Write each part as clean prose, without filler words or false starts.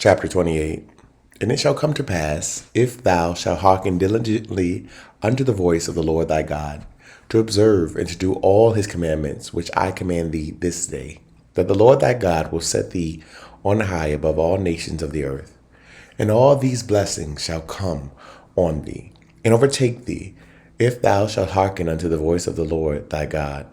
Chapter 28. And it shall come to pass, if thou shalt hearken diligently unto the voice of the Lord thy God, to observe and to do all his commandments which I command thee this day, that the Lord thy God will set thee on high above all nations of the earth. And all these blessings shall come on thee, and overtake thee, if thou shalt hearken unto the voice of the Lord thy God.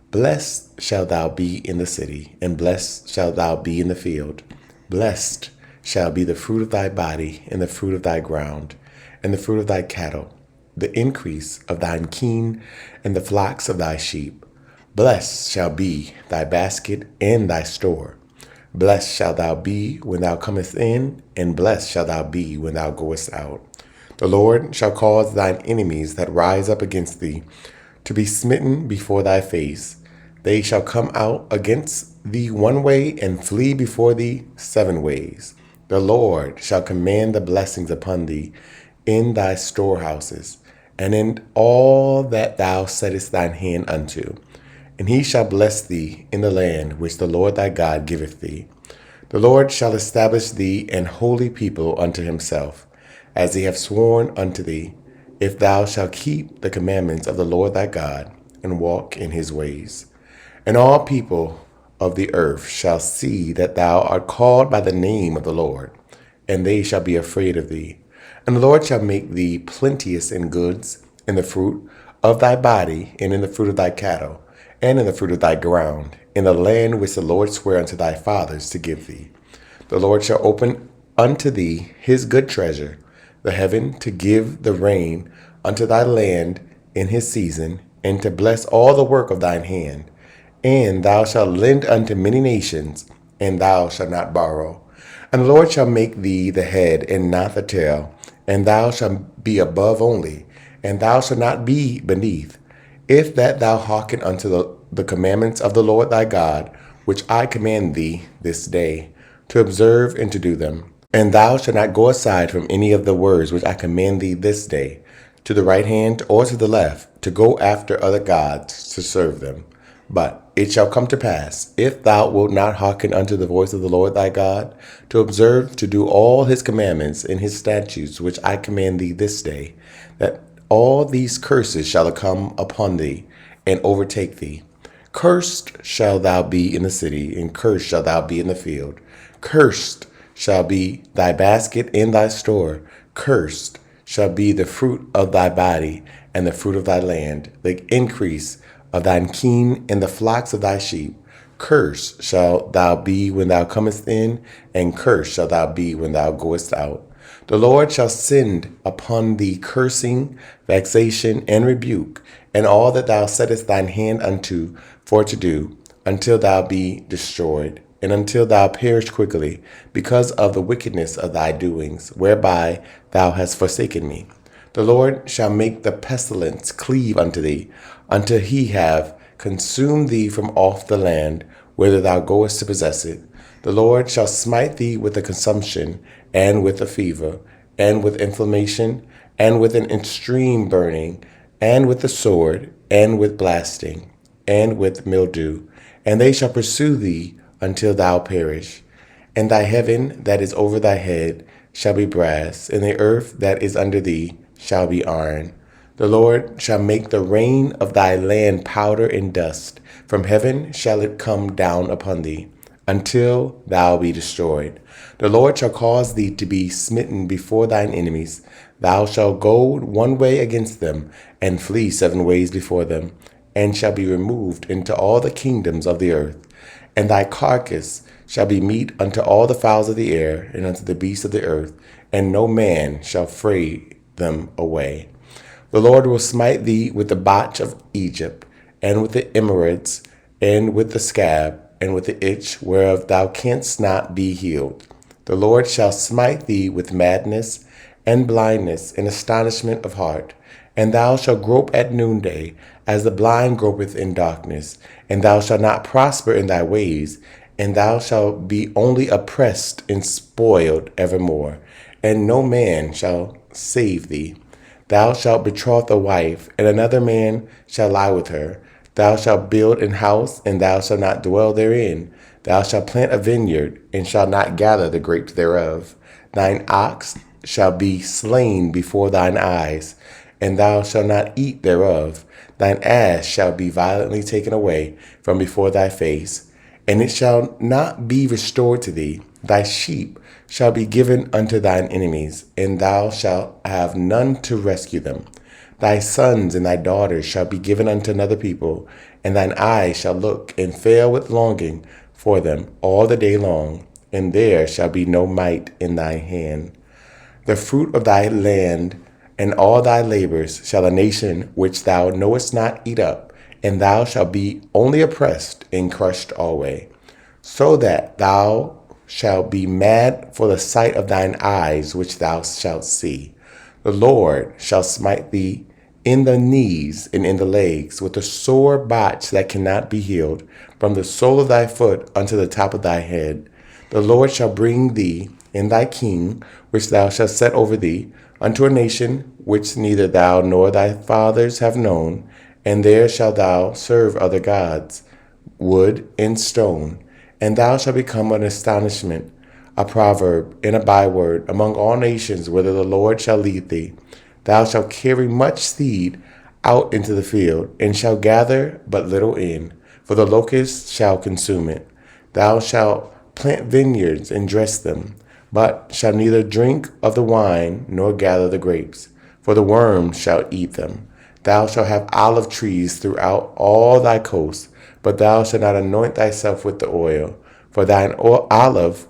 Blessed shalt thou be in the city, and blessed shalt thou be in the field. Blessed shall be the fruit of thy body, and the fruit of thy ground, and the fruit of thy cattle, the increase of thine kine, and the flocks of thy sheep. Blessed shall be thy basket and thy store. Blessed shalt thou be when thou comest in, and blessed shalt thou be when thou goest out. The Lord shall cause thine enemies that rise up against thee to be smitten before thy face. They shall come out against thee one way, and flee before thee 7 ways. The Lord shall command the blessings upon thee in thy storehouses, and in all that thou settest thine hand unto. And he shall bless thee in the land which the Lord thy God giveth thee. The Lord shall establish thee an holy people unto himself, as he hath sworn unto thee, if thou shalt keep the commandments of the Lord thy God, and walk in his ways. And all people of the earth shall see that thou art called by the name of the Lord, and they shall be afraid of thee. And the Lord shall make thee plenteous in goods, in the fruit of thy body, and in the fruit of thy cattle, and in the fruit of thy ground, in the land which the Lord sware unto thy fathers to give thee. The Lord shall open unto thee his good treasure, the heaven, to give the rain unto thy land in his season, and to bless all the work of thine hand. And thou shalt lend unto many nations, and thou shalt not borrow. And the Lord shall make thee the head and not the tail, and thou shalt be above only, and thou shalt not be beneath, if that thou hearken unto the commandments of the Lord thy God, which I command thee this day, to observe and to do them. And thou shalt not go aside from any of the words which I command thee this day, to the right hand or to the left, to go after other gods to serve them. But it shall come to pass, if thou wilt not hearken unto the voice of the Lord thy God, to observe to do all his commandments and his statutes which I command thee this day, that all these curses shall come upon thee, and overtake thee. Cursed shall thou be in the city, and cursed shall thou be in the field. Cursed shall be thy basket and thy store. Cursed shall be the fruit of thy body, and the fruit of thy land, the increase of thine kine, and the flocks of thy sheep. Cursed shalt thou be when thou comest in, and cursed shalt thou be when thou goest out. The Lord shall send upon thee cursing, vexation, and rebuke, and all that thou settest thine hand unto for to do, until thou be destroyed, and until thou perish quickly, because of the wickedness of thy doings, whereby thou hast forsaken me. The Lord shall make the pestilence cleave unto thee, until he have consumed thee from off the land, whither thou goest to possess it. The Lord shall smite thee with a consumption, and with a fever, and with inflammation, and with an extreme burning, and with the sword, and with blasting, and with mildew. And they shall pursue thee until thou perish. And thy heaven that is over thy head shall be brass, and the earth that is under thee shall be iron. The Lord shall make the rain of thy land powder and dust. From heaven shall it come down upon thee, until thou be destroyed. The Lord shall cause thee to be smitten before thine enemies. Thou shalt go one way against them, and flee 7 ways before them, and shall be removed into all the kingdoms of the earth. And thy carcass shall be meat unto all the fowls of the air, and unto the beasts of the earth, and no man shall fray them away. The Lord will smite thee with the botch of Egypt, and with the emerods, and with the scab, and with the itch whereof thou canst not be healed. The Lord shall smite thee with madness, and blindness, and astonishment of heart. And thou shalt grope at noonday, as the blind gropeth in darkness. And thou shalt not prosper in thy ways, and thou shalt be only oppressed and spoiled evermore, and no man shall save thee. Thou shalt betroth a wife, and another man shall lie with her. Thou shalt build an house, and thou shalt not dwell therein. Thou shalt plant a vineyard, and shalt not gather the grapes thereof. Thine ox shall be slain before thine eyes, and thou shalt not eat thereof. Thine ass shall be violently taken away from before thy face, and it shall not be restored to thee. Thy sheep shall be given unto thine enemies, and thou shalt have none to rescue them. Thy sons and thy daughters shall be given unto another people, and thine eyes shall look and fail with longing for them all the day long, and there shall be no might in thy hand. The fruit of thy land and all thy labors shall a nation which thou knowest not eat up, and thou shalt be only oppressed and crushed alway, so that thou shalt be mad for the sight of thine eyes which thou shalt see. The Lord shall smite thee in the knees and in the legs with a sore botch that cannot be healed, from the sole of thy foot unto the top of thy head. The Lord shall bring thee and thy king, which thou shalt set over thee, unto a nation which neither thou nor thy fathers have known, and there shalt thou serve other gods, wood and stone, and thou shalt become an astonishment, a proverb, and a byword among all nations, whither the Lord shall lead thee. Thou shalt carry much seed out into the field, and shalt gather but little in, for the locust shall consume it. Thou shalt plant vineyards and dress them, but shalt neither drink of the wine nor gather the grapes, for the worm shall eat them. Thou shalt have olive trees throughout all thy coasts, but thou shalt not anoint thyself with the oil, for thine olive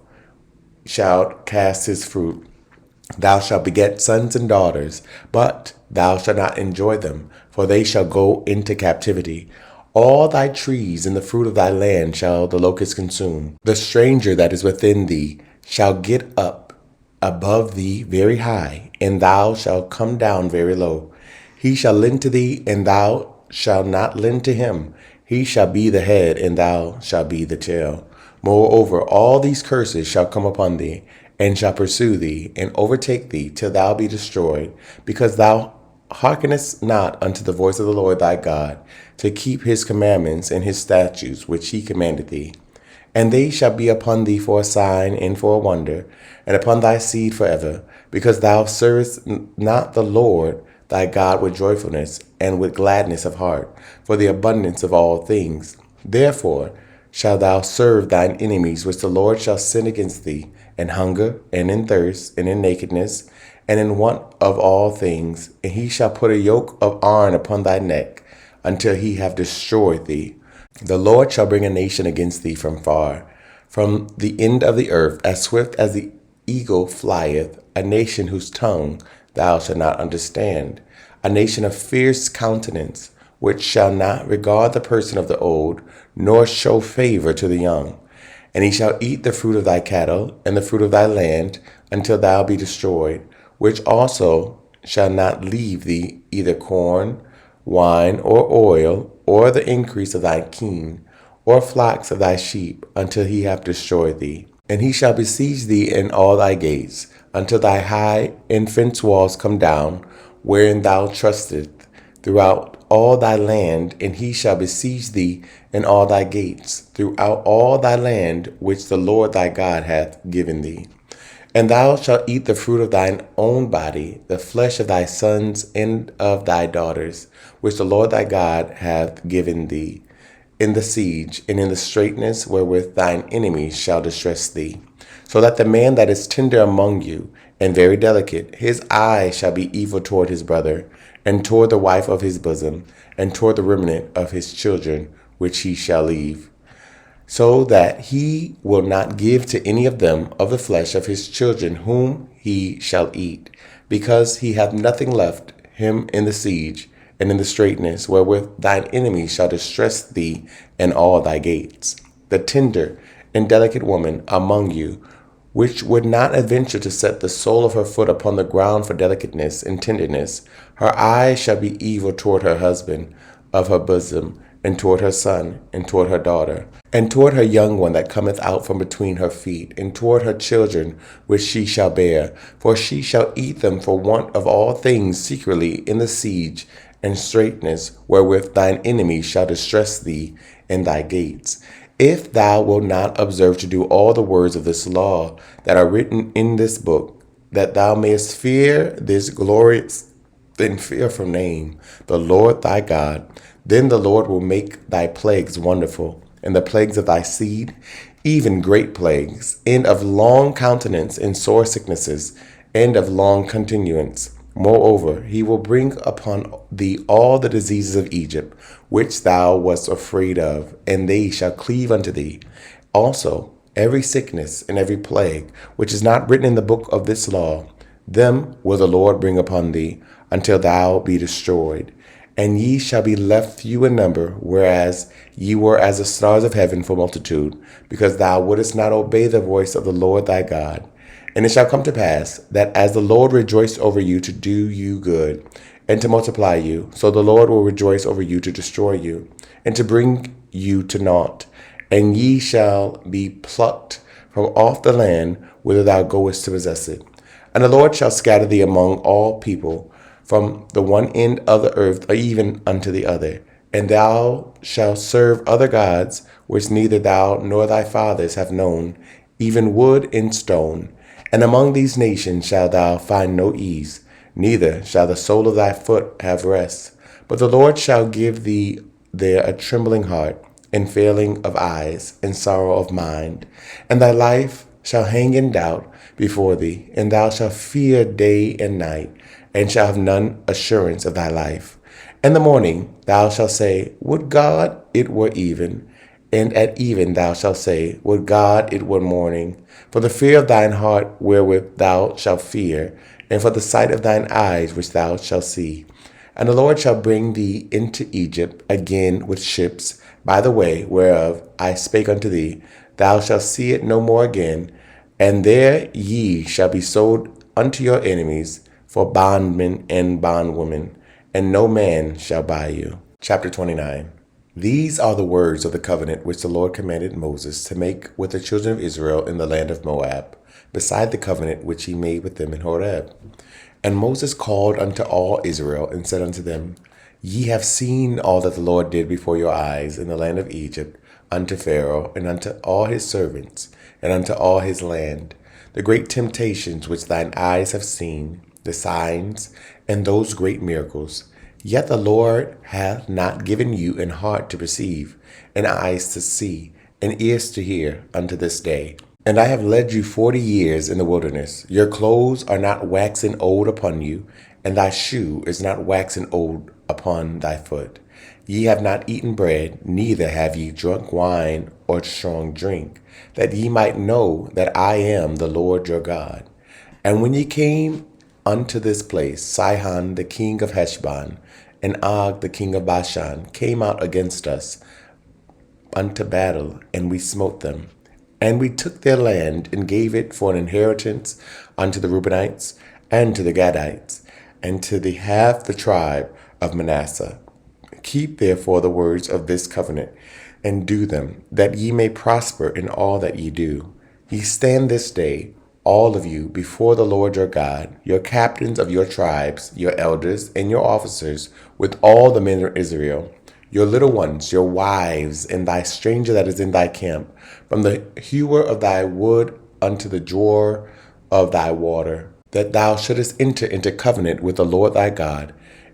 shall cast his fruit. Thou shalt beget sons and daughters, but thou shalt not enjoy them, for they shall go into captivity. All thy trees and the fruit of thy land shall the locust consume. The stranger that is within thee shall get up above thee very high, and thou shalt come down very low. He shall lend to thee, and thou shalt not lend to him. He shall be the head, and thou shalt be the tail. Moreover, all these curses shall come upon thee, and shall pursue thee, and overtake thee, till thou be destroyed, because thou hearkenest not unto the voice of the Lord thy God, to keep his commandments and his statutes which he commanded thee. And they shall be upon thee for a sign and for a wonder, and upon thy seed forever, because thou servest not the Lord thy God with joyfulness and with gladness of heart, for the abundance of all things. Therefore shalt thou serve thine enemies, which the Lord shall send against thee, in hunger, and in thirst, and in nakedness, and in want of all things. And he shall put a yoke of iron upon thy neck, until he have destroyed thee. The Lord shall bring a nation against thee from far, from the end of the earth, as swift as the eagle flieth, a nation whose tongue thou shalt not understand, a nation of fierce countenance, which shall not regard the person of the old, nor show favor to the young. And he shall eat the fruit of thy cattle, and the fruit of thy land, until thou be destroyed, which also shall not leave thee either corn, wine, or oil, or the increase of thy kine, or flocks of thy sheep, until he have destroyed thee. And he shall besiege thee in all thy gates, until thy high and fenced walls come down, wherein thou trustest, throughout all thy land. And he shall besiege thee in all thy gates, throughout all thy land, which the Lord thy God hath given thee. And thou shalt eat the fruit of thine own body, the flesh of thy sons and of thy daughters, which the Lord thy God hath given thee, in the siege and in the straitness wherewith thine enemies shall distress thee. So that the man that is tender among you, and very delicate, his eye shall be evil toward his brother, and toward the wife of his bosom, and toward the remnant of his children, which he shall leave. So that he will not give to any of them of the flesh of his children whom he shall eat, because he hath nothing left him in the siege, and in the straitness wherewith thine enemies shall distress thee in all thy gates. The tender and delicate woman among you, which would not adventure to set the sole of her foot upon the ground for delicateness and tenderness, her eye shall be evil toward her husband of her bosom, and toward her son, and toward her daughter, and toward her young one that cometh out from between her feet, and toward her children which she shall bear. For she shall eat them for want of all things secretly in the siege and straitness wherewith thine enemies shall distress thee in thy gates. If thou wilt not observe to do all the words of this law that are written in this book, that thou mayest fear this glorious and fearful name, the Lord thy God, then the Lord will make thy plagues wonderful, and the plagues of thy seed, even great plagues, and of long countenance in sore sicknesses, and of long continuance. Moreover, he will bring upon thee all the diseases of Egypt, which thou wast afraid of, and they shall cleave unto thee. Also, every sickness and every plague, which is not written in the book of this law, them will the Lord bring upon thee, until thou be destroyed. And ye shall be left few in number, whereas ye were as the stars of heaven for multitude, because thou wouldest not obey the voice of the Lord thy God. And it shall come to pass, that as the Lord rejoiced over you to do you good, and to multiply you, so the Lord will rejoice over you to destroy you, and to bring you to naught. And ye shall be plucked from off the land whither thou goest to possess it. And the Lord shall scatter thee among all people, from the one end of the earth even unto the other. And thou shalt serve other gods, which neither thou nor thy fathers have known, even wood and stone. And among these nations shalt thou find no ease, neither shall the sole of thy foot have rest. But the Lord shall give thee there a trembling heart, and failing of eyes, and sorrow of mind. And thy life shall hang in doubt before thee, and thou shalt fear day and night, and shalt have none assurance of thy life. In the morning thou shalt say, Would God it were even! And at even thou shalt say, Would God it were morning! For the fear of thine heart wherewith thou shalt fear, and for the sight of thine eyes which thou shalt see. And the Lord shall bring thee into Egypt again with ships, by the way whereof I spake unto thee. Thou shalt see it no more again, and there ye shall be sold unto your enemies for bondmen and bondwomen, and no man shall buy you. Chapter 29. These are the words of the covenant which the Lord commanded Moses to make with the children of Israel in the land of Moab, beside the covenant which he made with them in Horeb. And Moses called unto all Israel, and said unto them, Ye have seen all that the Lord did before your eyes in the land of Egypt, unto Pharaoh, and unto all his servants, and unto all his land, the great temptations which thine eyes have seen, the signs, and those great miracles. Yet the Lord hath not given you an heart to perceive, and eyes to see, and ears to hear, unto this day. And I have led you 40 years in the wilderness. Your clothes are not waxen old upon you, and thy shoe is not waxen old upon thy foot. Ye have not eaten bread, neither have ye drunk wine or strong drink, that ye might know that I am the Lord your God. And when ye came unto this place, Sihon the king of Heshbon, and Og the king of Bashan came out against us unto battle, and we smote them. And we took their land, and gave it for an inheritance unto the Reubenites, and to the Gadites, and to the half the tribe of Manasseh. Keep therefore the words of this covenant, and do them, that ye may prosper in all that ye do. Ye stand this day, all of you, before the Lord your God, your captains of your tribes, your elders, and your officers, with all the men of Israel, your little ones, your wives, and thy stranger that is in thy camp, from the hewer of thy wood unto the drawer of thy water, that thou shouldest enter into covenant with the Lord thy God,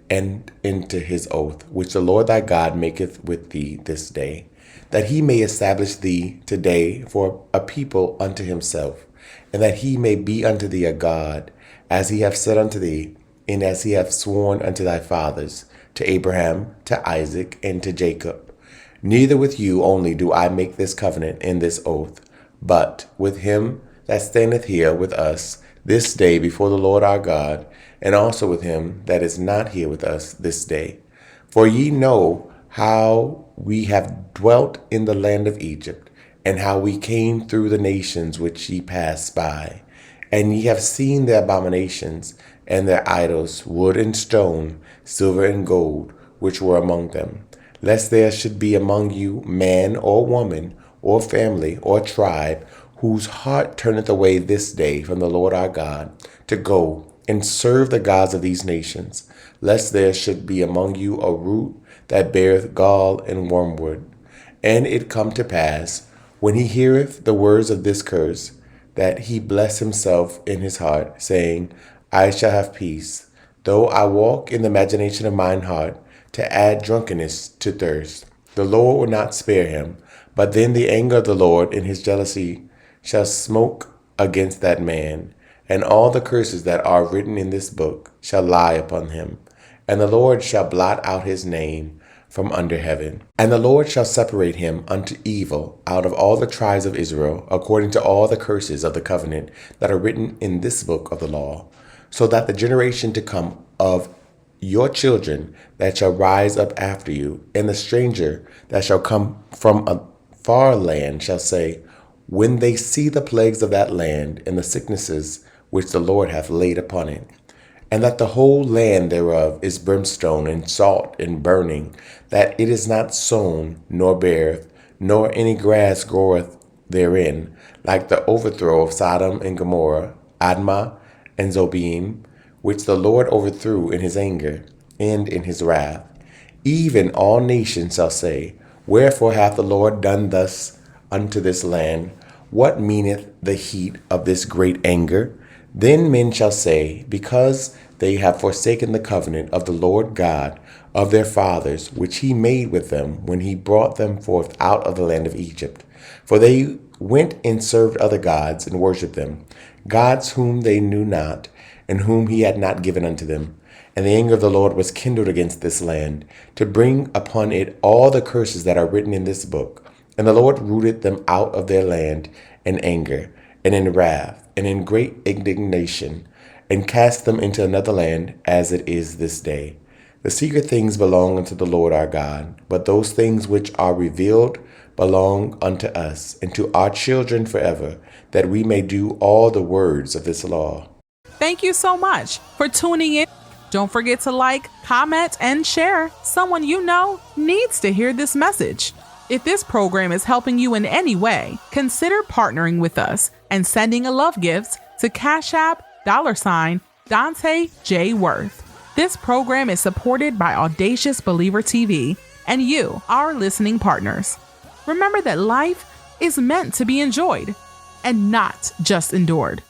and into his oath, which the Lord thy God maketh with thee this day, that he may establish thee today for a people unto himself, and that he may be unto thee a God, as he hath said unto thee, and as he hath sworn unto thy fathers, to Abraham, to Isaac, and to Jacob. Neither with you only do I make this covenant and this oath, but with him that standeth here with us this day before the Lord our God, and also with him that is not here with us this day. For ye know how we have dwelt in the land of Egypt, and how we came through the nations which ye passed by. And ye have seen their abominations, and their idols, wood and stone, silver and gold, which were among them. Lest there should be among you man or woman, or family, or tribe, whose heart turneth away this day from the Lord our God, to go and serve the gods of these nations, lest there should be among you a root that beareth gall and wormwood, And it come to pass, when he heareth the words of this curse, that he bless himself in his heart, saying, I shall have peace, though I walk in the imagination of mine heart, to add drunkenness to thirst. The Lord will not spare him, but then the anger of the Lord in his jealousy shall smoke against that man, and all the curses that are written in this book shall lie upon him. And the Lord shall blot out his name from under heaven. And the Lord shall separate him unto evil out of all the tribes of Israel, according to all the curses of the covenant that are written in this book of the law, so that the generation to come of your children that shall rise up after you, and the stranger that shall come from a far land shall say, when they see the plagues of that land and the sicknesses which the Lord hath laid upon it, and that the whole land thereof is brimstone and salt and burning, that it is not sown, nor beareth, nor any grass groweth therein, like the overthrow of Sodom and Gomorrah, Admah and Zobim, which the Lord overthrew in his anger and in his wrath. Even all nations shall say, wherefore hath the Lord done thus unto this land? What meaneth the heat of this great anger? Then men shall say, because they have forsaken the covenant of the Lord God of their fathers, which he made with them when he brought them forth out of the land of Egypt. For they went and served other gods and worshipped them, gods whom they knew not, and whom he had not given unto them. And the anger of the Lord was kindled against this land, to bring upon it all the curses that are written in this book. And the Lord rooted them out of their land in anger, and in wrath, and in great indignation, and cast them into another land, as it is this day. The secret things belong unto the Lord our God, but those things which are revealed belong unto us, and to our children forever, that we may do all the words of this law. Thank you so much for tuning in. Don't forget to like, comment, and share. Someone you know needs to hear this message. If this program is helping you in any way, consider partnering with us and sending a love gift to Cash App $Dante J. Worth. This program is supported by Audacious Believer TV and you, our listening partners. Remember that life is meant to be enjoyed and not just endured.